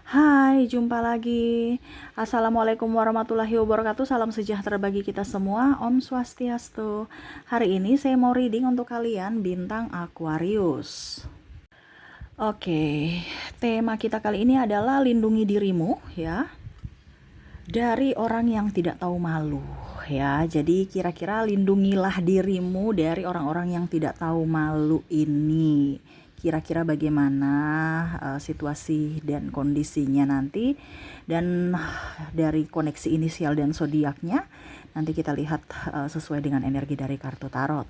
Hai, jumpa lagi. Assalamualaikum warahmatullahi wabarakatuh. Salam sejahtera bagi kita semua. Om Swastiastu. Hari ini saya mau reading untuk kalian bintang Aquarius. Oke, tema kita kali ini adalah lindungi dirimu ya dari orang yang tidak tahu malu ya. Jadi kira-kira lindungilah dirimu dari orang-orang yang tidak tahu malu ini. Kira-kira bagaimana situasi dan kondisinya nanti, dan dari koneksi inisial dan zodiaknya nanti kita lihat sesuai dengan energi dari kartu tarot.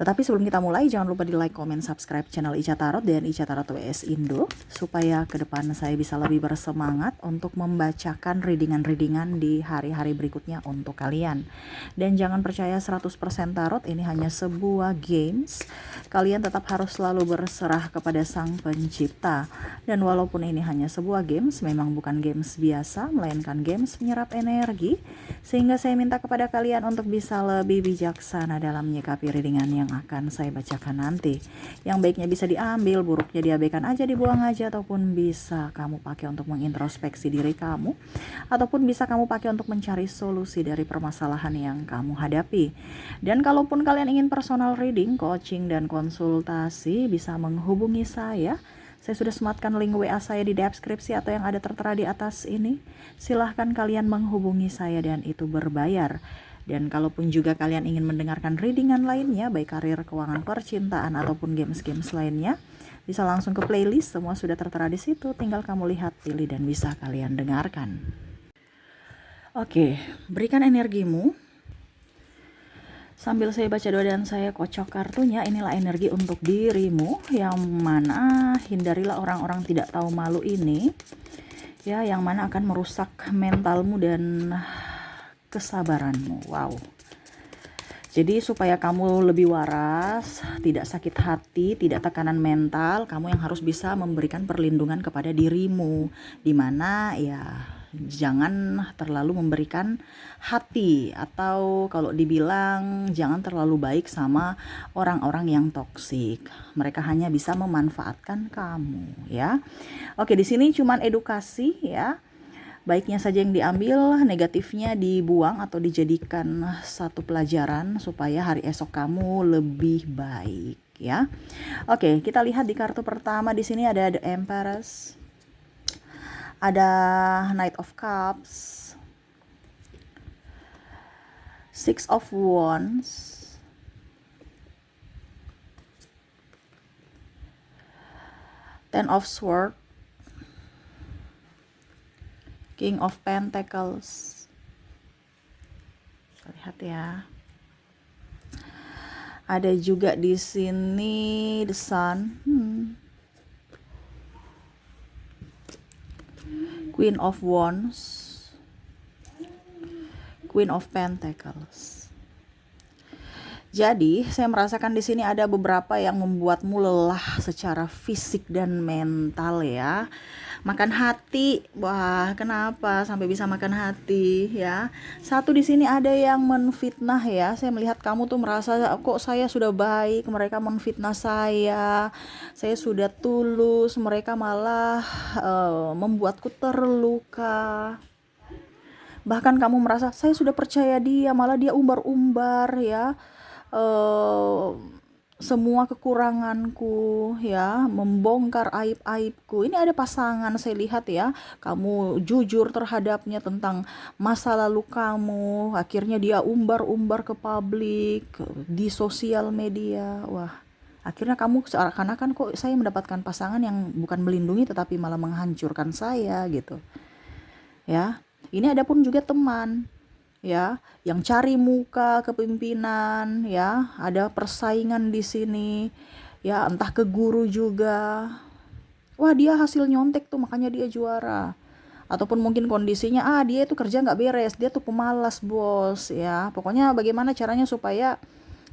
Tetapi sebelum kita mulai, jangan lupa di like, comment, subscribe channel Ica Tarot dan Ica Tarot WS Indo, supaya ke depan saya bisa lebih bersemangat untuk membacakan readingan-readingan di hari-hari berikutnya untuk kalian. Dan jangan percaya 100% tarot, ini hanya sebuah games. Kalian tetap harus selalu berserah kepada Sang Pencipta. Dan walaupun ini hanya sebuah games, memang bukan games biasa, melainkan games menyerap energi, sehingga saya minta kepada kalian untuk bisa lebih bijaksana dalam menyikapi readingan yang akan saya bacakan nanti. Yang baiknya bisa diambil, buruknya diabaikan aja, dibuang aja, ataupun bisa kamu pakai untuk mengintrospeksi diri kamu, ataupun bisa kamu pakai untuk mencari solusi dari permasalahan yang kamu hadapi. Dan kalaupun kalian ingin personal reading, coaching, dan konsultasi, bisa menghubungi saya. Saya sudah sematkan link WA saya di deskripsi atau yang ada tertera di atas ini. Silahkan kalian menghubungi saya dan itu berbayar. Dan kalaupun juga kalian ingin mendengarkan readingan lainnya, baik karir, keuangan, percintaan, ataupun games-games lainnya, bisa langsung ke playlist, semua sudah tertera di situ. Tinggal kamu lihat, pilih, dan bisa kalian dengarkan. Oke, berikan energimu. Sambil saya baca doa dan saya kocok kartunya, inilah energi untuk dirimu, yang mana hindarilah orang-orang tidak tahu malu ini, ya, yang mana akan merusak mentalmu dan kesabaranmu. Wow. Jadi supaya kamu lebih waras, tidak sakit hati, tidak tekanan mental, kamu yang harus bisa memberikan perlindungan kepada dirimu, dimana ya jangan terlalu memberikan hati, atau kalau dibilang jangan terlalu baik sama orang-orang yang toksik. Mereka hanya bisa memanfaatkan kamu ya. Oke, di sini cuman edukasi ya. Baiknya saja yang diambil, negatifnya dibuang atau dijadikan satu pelajaran supaya hari esok kamu lebih baik ya. Oke, kita lihat di kartu pertama. Di sini ada The Empress, ada Knight of Cups, Six of Wands, Ten of Swords, King of Pentacles. Lihat ya. Ada juga di sini The Sun, Queen of Wands, Queen of Pentacles. Jadi, saya merasakan di sini ada beberapa yang membuatmu lelah secara fisik dan mental ya. Makan hati, wah, kenapa sampai bisa makan hati ya? Satu, di sini ada yang menfitnah ya. Saya melihat kamu tuh merasa, kok saya sudah baik, mereka menfitnah saya. Saya sudah tulus, mereka malah membuatku terluka. Bahkan kamu merasa, saya sudah percaya dia, malah dia umbar-umbar ya. Semua kekuranganku ya, membongkar aib-aibku. Ini ada pasangan, saya lihat ya, kamu jujur terhadapnya tentang masa lalu kamu, akhirnya dia umbar-umbar ke publik, di sosial media. Wah, akhirnya kamu seakan-akan, kok saya mendapatkan pasangan yang bukan melindungi tetapi malah menghancurkan saya gitu ya. Ini ada pun juga teman ya, yang cari muka kepemimpinan ya, ada persaingan di sini ya, entah ke guru juga. Wah, dia hasil nyontek tuh makanya dia juara. Ataupun mungkin kondisinya, dia itu kerja nggak beres, dia tuh pemalas bos ya. Pokoknya bagaimana caranya supaya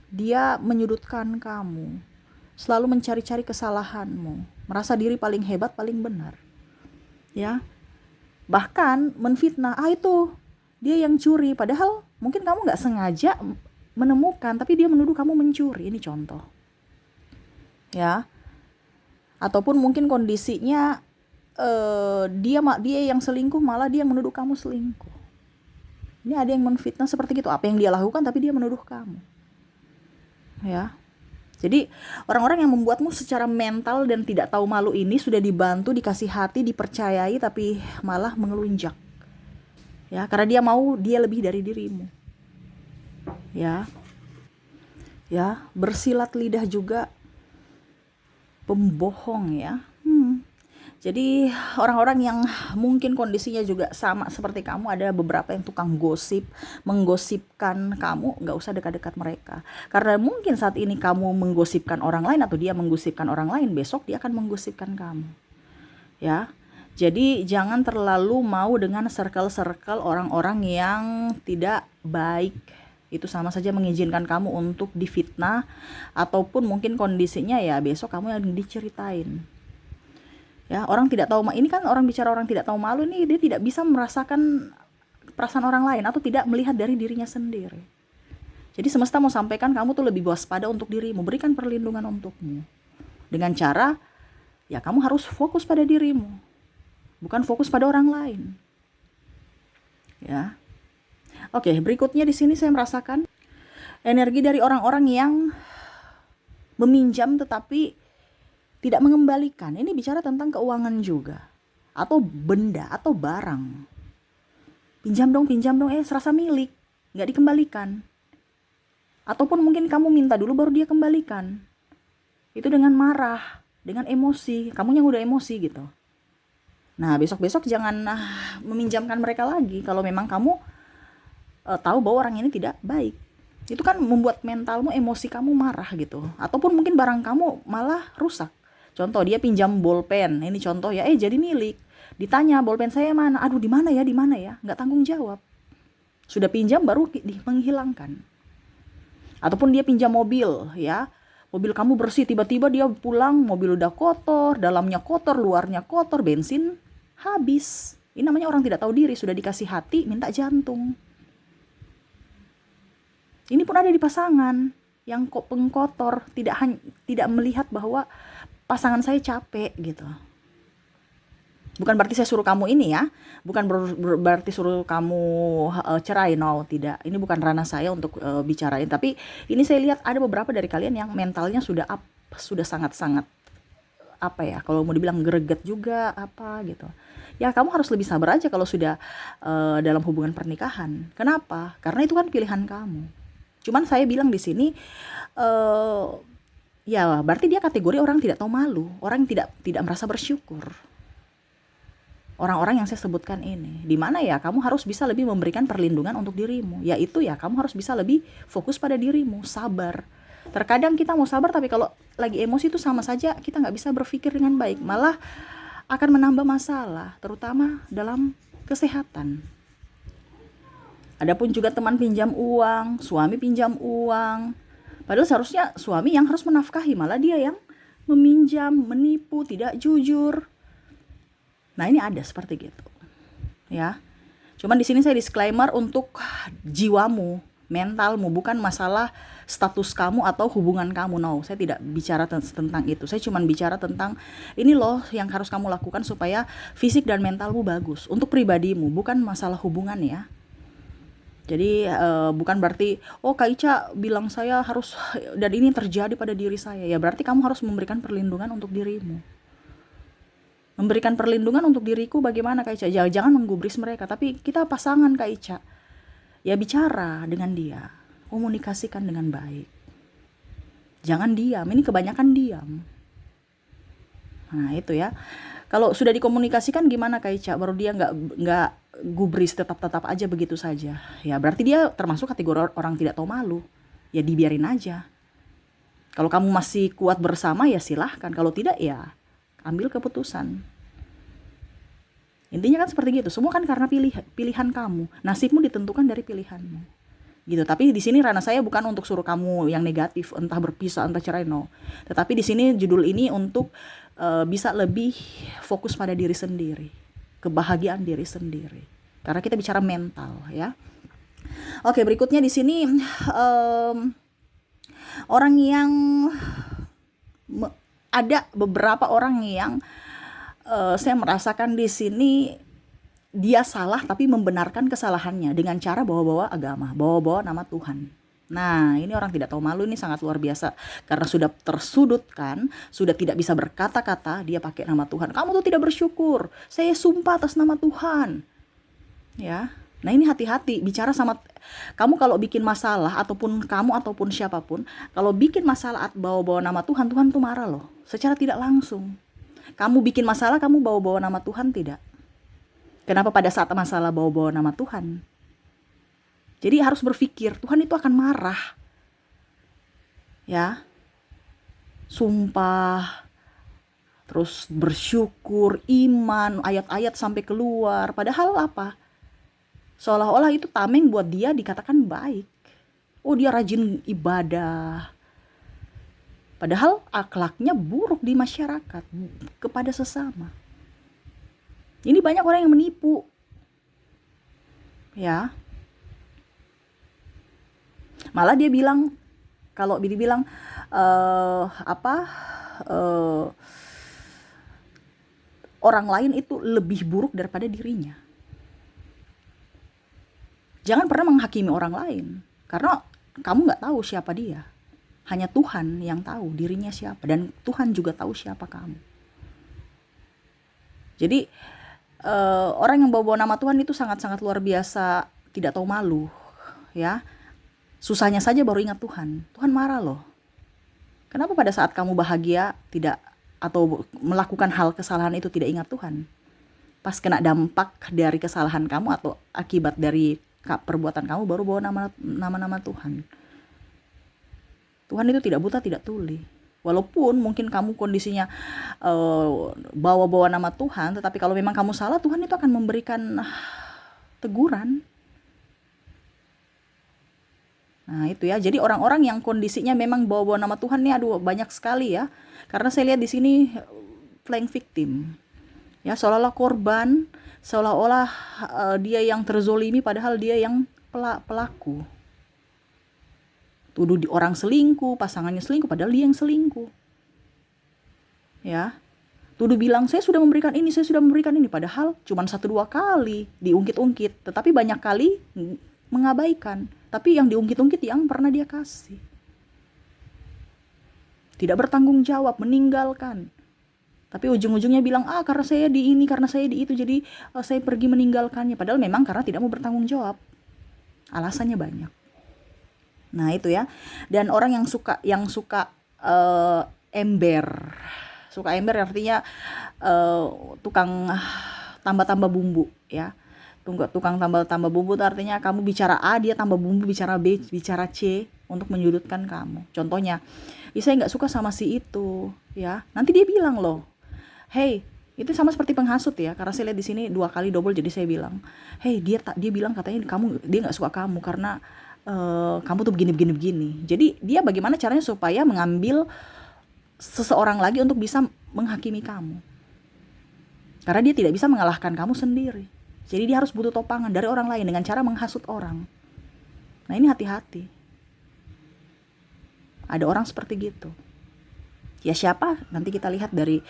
dia menyudutkan kamu, selalu mencari-cari kesalahanmu, merasa diri paling hebat, paling benar ya. Bahkan menfitnah, itu dia yang curi, padahal mungkin kamu nggak sengaja menemukan, tapi dia menuduh kamu mencuri. Ini contoh ya. Ataupun mungkin kondisinya dia yang selingkuh, malah dia yang menuduh kamu selingkuh. Ini ada yang menfitnah seperti itu. Apa yang dia lakukan tapi dia menuduh kamu. Ya. Jadi orang-orang yang membuatmu secara mental dan tidak tahu malu ini sudah dibantu, dikasih hati, dipercayai, tapi malah mengelunjak. Ya, karena dia lebih dari dirimu. Ya. Ya, bersilat lidah juga pembohong ya. Jadi orang-orang yang mungkin kondisinya juga sama seperti kamu, ada beberapa yang tukang gosip, menggosipkan kamu, nggak usah dekat-dekat mereka. Karena mungkin saat ini kamu menggosipkan orang lain atau dia menggosipkan orang lain, besok dia akan menggosipkan kamu. Ya, jadi jangan terlalu mau dengan circle-circle orang-orang yang tidak baik. Itu sama saja mengizinkan kamu untuk difitnah, ataupun mungkin kondisinya ya besok kamu yang diceritain. Ya, orang tidak tahu, ini kan orang bicara orang tidak tahu malu nih, dia tidak bisa merasakan perasaan orang lain atau tidak melihat dari dirinya sendiri. Jadi semesta mau sampaikan kamu tuh lebih waspada untuk dirimu, berikan perlindungan untukmu. Dengan cara, ya kamu harus fokus pada dirimu, bukan fokus pada orang lain. Ya. Oke, berikutnya di sini saya merasakan energi dari orang-orang yang meminjam tetapi tidak mengembalikan. Ini bicara tentang keuangan juga, atau benda atau barang. Pinjam dong, serasa milik, nggak dikembalikan. Ataupun mungkin kamu minta dulu baru dia kembalikan. Itu dengan marah, dengan emosi, kamu yang udah emosi gitu. Nah, besok-besok jangan meminjamkan mereka lagi kalau memang kamu tahu bahwa orang ini tidak baik. Itu kan membuat mentalmu, emosi kamu marah gitu. Ataupun mungkin barang kamu malah rusak. Contoh, dia pinjam bolpen, ini contoh ya, jadi milik. Ditanya, bolpen saya mana? Aduh, di mana ya? Nggak tanggung jawab. Sudah pinjam baru menghilangkan. Ataupun dia pinjam mobil, ya. Mobil kamu bersih, tiba-tiba dia pulang, mobil udah kotor, dalamnya kotor, luarnya kotor, bensin habis. Ini namanya orang tidak tahu diri, sudah dikasih hati, minta jantung. Ini pun ada di pasangan yang pengkotor, tidak melihat bahwa pasangan saya capek gitu. Bukan berarti saya suruh kamu ini ya, bukan berarti suruh kamu cerai, no, tidak. Ini bukan ranah saya untuk bicarain, tapi ini saya lihat ada beberapa dari kalian yang mentalnya sudah sangat-sangat apa ya, kalau mau dibilang greget juga apa gitu. Ya kamu harus lebih sabar aja kalau sudah dalam hubungan pernikahan. Kenapa? Karena itu kan pilihan kamu. Cuman saya bilang di sini ya berarti dia kategori orang tidak tahu malu, orang yang tidak merasa bersyukur. Orang-orang yang saya sebutkan ini, di mana ya kamu harus bisa lebih memberikan perlindungan untuk dirimu, yaitu ya kamu harus bisa lebih fokus pada dirimu, sabar. Terkadang kita mau sabar, tapi kalau lagi emosi itu sama saja kita nggak bisa berpikir dengan baik, malah akan menambah masalah, terutama dalam kesehatan. Adapun juga teman pinjam uang, suami pinjam uang, padahal seharusnya suami yang harus menafkahi, malah dia yang meminjam, menipu, tidak jujur. Nah, ini ada seperti gitu. Ya. Cuman di sini saya disclaimer untuk jiwamu, mentalmu, bukan masalah status kamu atau hubungan kamu. No, saya tidak bicara tentang itu. Saya cuma bicara tentang ini loh yang harus kamu lakukan supaya fisik dan mentalmu bagus. Untuk pribadimu, bukan masalah hubungan ya. Jadi bukan berarti Kak Ica bilang saya harus, dan ini terjadi pada diri saya. Ya berarti kamu harus memberikan perlindungan untuk dirimu. Memberikan perlindungan untuk diriku bagaimana Kak Ica? Jangan menggubris mereka, tapi kita pasangan Kak Ica. Ya bicara dengan dia, komunikasikan dengan baik. Jangan diam, ini kebanyakan diam. Nah itu ya. Kalau sudah dikomunikasikan gimana Kak Ica? Baru dia nggak gubris, tetap aja begitu saja. Ya berarti dia termasuk kategori orang tidak tahu malu. Ya dibiarin aja. Kalau kamu masih kuat bersama ya silahkan. Kalau tidak ya ambil keputusan. Intinya kan seperti gitu. Semua kan karena pilihan kamu. Nasibmu ditentukan dari pilihanmu. Gitu. Tapi di sini ranah saya bukan untuk suruh kamu yang negatif, entah berpisah, entah cerai, no. Tetapi di sini judul ini untuk bisa lebih fokus pada diri sendiri, kebahagiaan diri sendiri. Karena kita bicara mental, ya. Oke, berikutnya di sini orang yang ada beberapa orang yang saya merasakan di sini dia salah tapi membenarkan kesalahannya dengan cara bawa-bawa agama, bawa-bawa nama Tuhan. Nah, ini orang tidak tahu malu, ini sangat luar biasa. Karena sudah tersudutkan, sudah tidak bisa berkata-kata, dia pakai nama Tuhan. Kamu tuh tidak bersyukur. Saya sumpah atas nama Tuhan. Ya. Nah, ini hati-hati bicara sama kamu kalau bikin masalah, ataupun kamu ataupun siapapun, kalau bikin masalah bawa-bawa nama Tuhan, Tuhan tuh marah loh. Secara tidak langsung. Kamu bikin masalah, kamu bawa-bawa nama Tuhan tidak? Kenapa pada saat masalah bawa-bawa nama Tuhan? Jadi harus berpikir, Tuhan itu akan marah. Ya. Sumpah, terus bersyukur, iman, ayat-ayat sampai keluar. Padahal apa? Seolah-olah itu tameng buat dia dikatakan baik. Oh, dia rajin ibadah. Padahal akhlaknya buruk di masyarakat, kepada sesama. Ini banyak orang yang menipu. Ya. Malah dia bilang, kalau dia bilang orang lain itu lebih buruk daripada dirinya. Jangan pernah menghakimi orang lain, karena kamu nggak tahu siapa dia. Hanya Tuhan yang tahu dirinya siapa, dan Tuhan juga tahu siapa kamu. Jadi orang yang bawa-bawa nama Tuhan itu sangat-sangat luar biasa, tidak tahu malu. Ya, susahnya saja baru ingat Tuhan. Tuhan marah loh. Kenapa pada saat kamu bahagia tidak, atau melakukan hal kesalahan itu tidak ingat Tuhan? Pas kena dampak dari kesalahan kamu atau akibat dari perbuatan kamu baru bawa nama Tuhan. Tuhan itu tidak buta, tidak tuli. Walaupun mungkin kamu kondisinya bawa-bawa nama Tuhan, tetapi kalau memang kamu salah, Tuhan itu akan memberikan teguran. Nah itu ya, jadi orang-orang yang kondisinya memang bawa-bawa nama Tuhan nih, aduh banyak sekali ya. Karena saya lihat di sini playing victim. Ya, seolah-olah korban, seolah-olah dia yang terzolimi, padahal dia yang pelaku. Tuduh orang selingkuh, pasangannya selingkuh, padahal dia yang selingkuh. Ya. Tuduh bilang, saya sudah memberikan ini, saya sudah memberikan ini, padahal cuma 1-2 kali diungkit-ungkit, tetapi banyak kali mengabaikan. Tapi yang diungkit-ungkit yang pernah dia kasih. Tidak bertanggung jawab, meninggalkan. Tapi ujung-ujungnya bilang, karena saya di ini, karena saya di itu, jadi saya pergi meninggalkannya. Padahal memang karena tidak mau bertanggung jawab. Alasannya banyak. Nah itu ya. Dan orang yang suka ember. Suka ember artinya tukang tambah-tambah bumbu ya. Tukang tambah-tambah bumbu itu artinya kamu bicara A, dia tambah bumbu, bicara B, bicara C untuk menyudutkan kamu. Contohnya, saya nggak suka sama si itu ya. Nanti dia bilang loh, hey, itu sama seperti penghasut ya. Karena saya lihat di sini 2 kali double, jadi saya bilang, hey, dia bilang katanya dia nggak suka kamu karena kamu tuh begini. Jadi dia bagaimana caranya supaya mengambil seseorang lagi untuk bisa menghakimi kamu. Karena dia tidak bisa mengalahkan kamu sendiri. Jadi dia harus butuh topangan dari orang lain dengan cara menghasut orang. Nah ini hati-hati. Ada orang seperti gitu. Ya siapa? Nanti kita lihat dari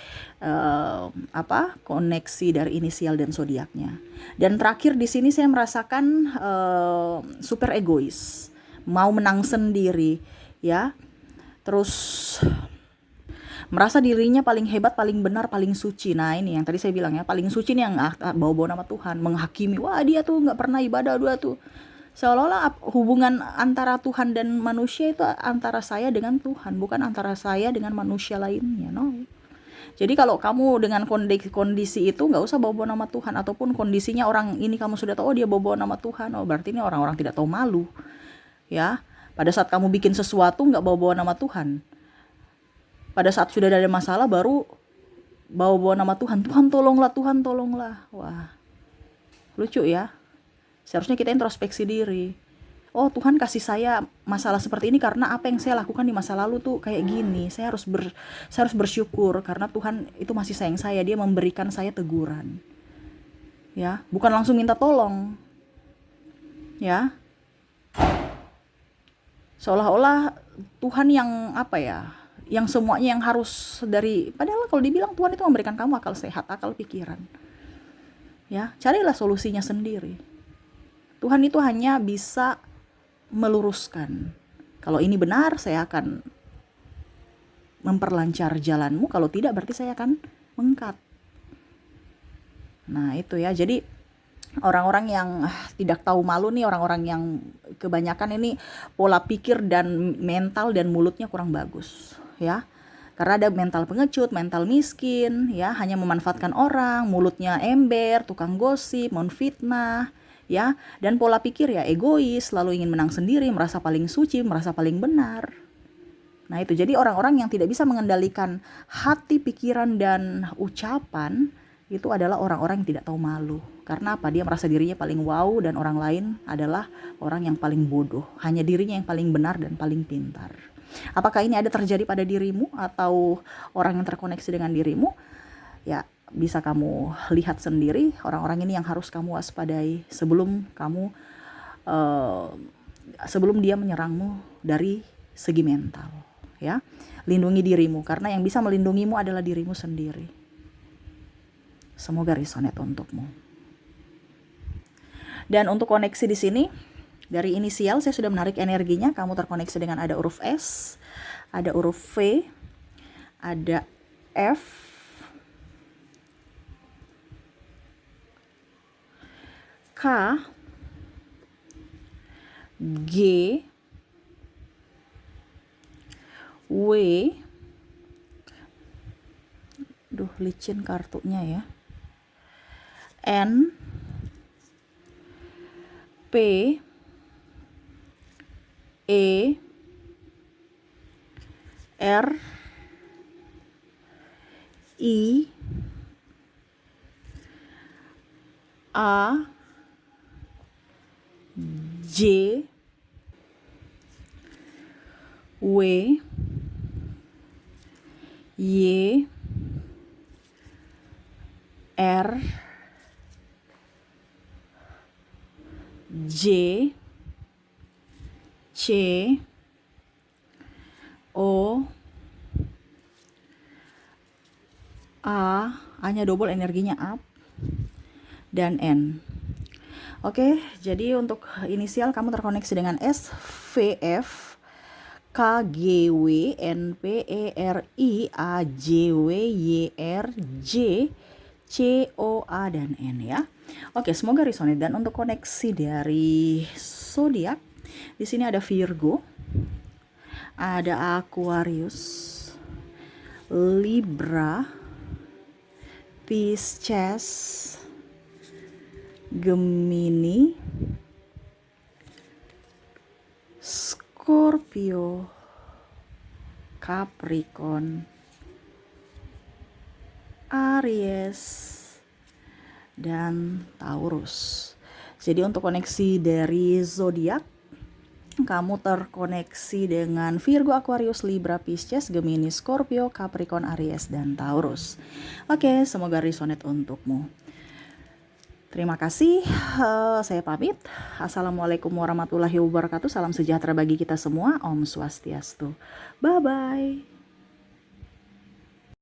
koneksi dari inisial dan zodiaknya. Dan terakhir di sini saya merasakan super egois, mau menang sendiri, ya. Terus merasa dirinya paling hebat, paling benar, paling suci. Nah ini yang tadi saya bilang ya, paling suci nih yang bawa-bawa nama Tuhan, menghakimi. Wah dia tuh nggak pernah ibadah, dia tuh. Seolah-olah hubungan antara Tuhan dan manusia itu antara saya dengan Tuhan, bukan antara saya dengan manusia lainnya. No. Jadi kalau kamu dengan kondisi itu nggak usah bawa-bawa nama Tuhan, ataupun kondisinya orang ini kamu sudah tahu dia bawa-bawa nama Tuhan, berarti ini orang-orang tidak tahu malu. Ya, pada saat kamu bikin sesuatu nggak bawa-bawa nama Tuhan. Pada saat sudah ada masalah baru bawa-bawa nama Tuhan. Tuhan tolonglah, Tuhan tolonglah. Wah, lucu ya. Seharusnya kita introspeksi diri. Oh Tuhan kasih saya masalah seperti ini karena apa yang saya lakukan di masa lalu tuh kayak gini. Saya harus bersyukur karena Tuhan itu masih sayang saya. Dia memberikan saya teguran. Ya, bukan langsung minta tolong. Ya. Seolah-olah Tuhan yang yang semuanya yang harus dari, padahal kalau dibilang Tuhan itu memberikan kamu akal sehat, akal pikiran. Ya, carilah solusinya sendiri. Tuhan itu hanya bisa meluruskan. Kalau ini benar, saya akan memperlancar jalanmu. Kalau tidak, berarti saya akan mengkat. Nah, itu ya. Jadi orang-orang yang tidak tahu malu nih, orang-orang yang kebanyakan ini pola pikir dan mental dan mulutnya kurang bagus, ya. Karena ada mental pengecut, mental miskin, ya, hanya memanfaatkan orang, mulutnya ember, tukang gosip, menfitnah, ya, dan pola pikir ya egois, selalu ingin menang sendiri, merasa paling suci, merasa paling benar. Nah, itu jadi orang-orang yang tidak bisa mengendalikan hati, pikiran, dan ucapan itu adalah orang-orang yang tidak tahu malu. Karena apa? Dia merasa dirinya paling wow dan orang lain adalah orang yang paling bodoh. Hanya dirinya yang paling benar dan paling pintar. Apakah ini ada terjadi pada dirimu atau orang yang terkoneksi dengan dirimu? Ya, bisa kamu lihat sendiri orang-orang ini yang harus kamu waspadai sebelum kamu sebelum dia menyerangmu dari segi mental, ya. Lindungi dirimu karena yang bisa melindungimu adalah dirimu sendiri. Semoga resonate untukmu. Dan untuk koneksi di sini, dari inisial saya sudah menarik energinya. Kamu terkoneksi dengan ada huruf S, ada huruf V, ada F, K, G, W, duh licin kartunya ya, N, P, E, R, I, A, J, W, Y, R, J, C, O, A-nya double energinya up, dan N. Oke, jadi untuk inisial kamu terkoneksi dengan S, V, F, K, G, W, N, P, E, R, I, A, J, W, Y, R, J, C, O, A, dan N ya. Oke, semoga resonate. Dan untuk koneksi dari zodiak, di sini ada Virgo, ada Aquarius, Libra, Pisces, Gemini, Scorpio, Capricorn, Aries, dan Taurus. Jadi untuk koneksi dari zodiak, kamu terkoneksi dengan Virgo, Aquarius, Libra, Pisces, Gemini, Scorpio, Capricorn, Aries, dan Taurus. Oke, semoga resonate untukmu. Terima kasih, saya pamit. Assalamualaikum warahmatullahi wabarakatuh. Salam sejahtera bagi kita semua. Om Swastiastu. Bye-bye.